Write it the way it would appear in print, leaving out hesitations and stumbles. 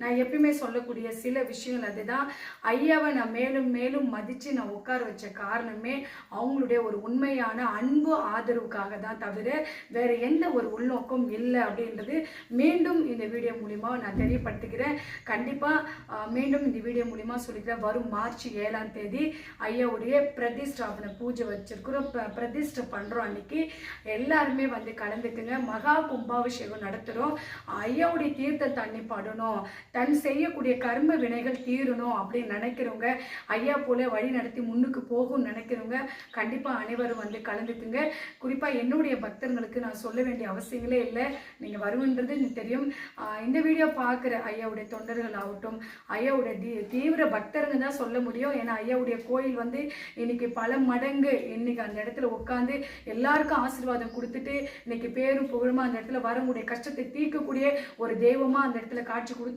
நான் எப்பயுமே சொல்லக்கூடிய சில விஷயங்கள் அதுதான். ஐயாவை நான் மேலும் மேலும் மதித்து நான் உட்கார வச்ச காரணமே அவங்களுடைய ஒரு உண்மையான அன்பு ஆதரவுக்காக தான், தவிர வேறு எந்த ஒரு உள்நோக்கம் இல்லை அப்படின்றது மீண்டும் இந்த வீடியோ மூலிமா நான் தெரியப்படுத்திக்கிறேன். கண்டிப்பாக மீண்டும் இந்த வீடியோ மூலிமா சொல்லிக்கிறேன். வரும் மார்ச் 7ஆம் தேதி ஐயாவுடைய பிரதிஷ்டாபன பூஜை வச்சிருக்கிறோம். பிரதிஷ்டை பண்ணுறோம். அன்னைக்கு எல்லாருமே வந்து கலந்துக்குங்க. மகா கும்பாபிஷேகம் நடத்துகிறோம். ஐயாவுடைய தீர்த்த தண்ணி படணும், தன் செய்யக்கூடிய கர்ம வினைகள் தீரணும் அப்படின்னு நினைக்கிறவங்க, ஐயா போல வழி நடத்தி முன்னுக்கு போகும்னு நினைக்கிறவங்க கண்டிப்பாக அனைவரும் வந்து கலந்துக்குங்க. குறிப்பாக என்னுடைய பக்தர்களுக்கு நான் சொல்ல வேண்டிய அவசியங்களே இல்லை. நீங்கள் வருவன்றது எனக்கு தெரியும். இந்த வீடியோ பார்க்குற ஐயாவுடைய தொண்டர்கள் ஆகட்டும், ஐயாவுடைய தீவிர பக்தருங்க தான் சொல்ல முடியும். ஏன்னா ஐயாவுடைய கோயில் வந்து இன்னைக்கு பல மடங்கு இன்னைக்கு அந்த இடத்துல உட்காந்து எல்லாருக்கும் ஆசீர்வாதம் கொடுத்துட்டு இன்னைக்கு பேரும் புகழுமா அந்த இடத்துல வரக்கூடிய கஷ்டத்தை தீர்க்கக்கூடிய ஒரு தெய்வமா அந்த இடத்துல காட்சி கொடுத்து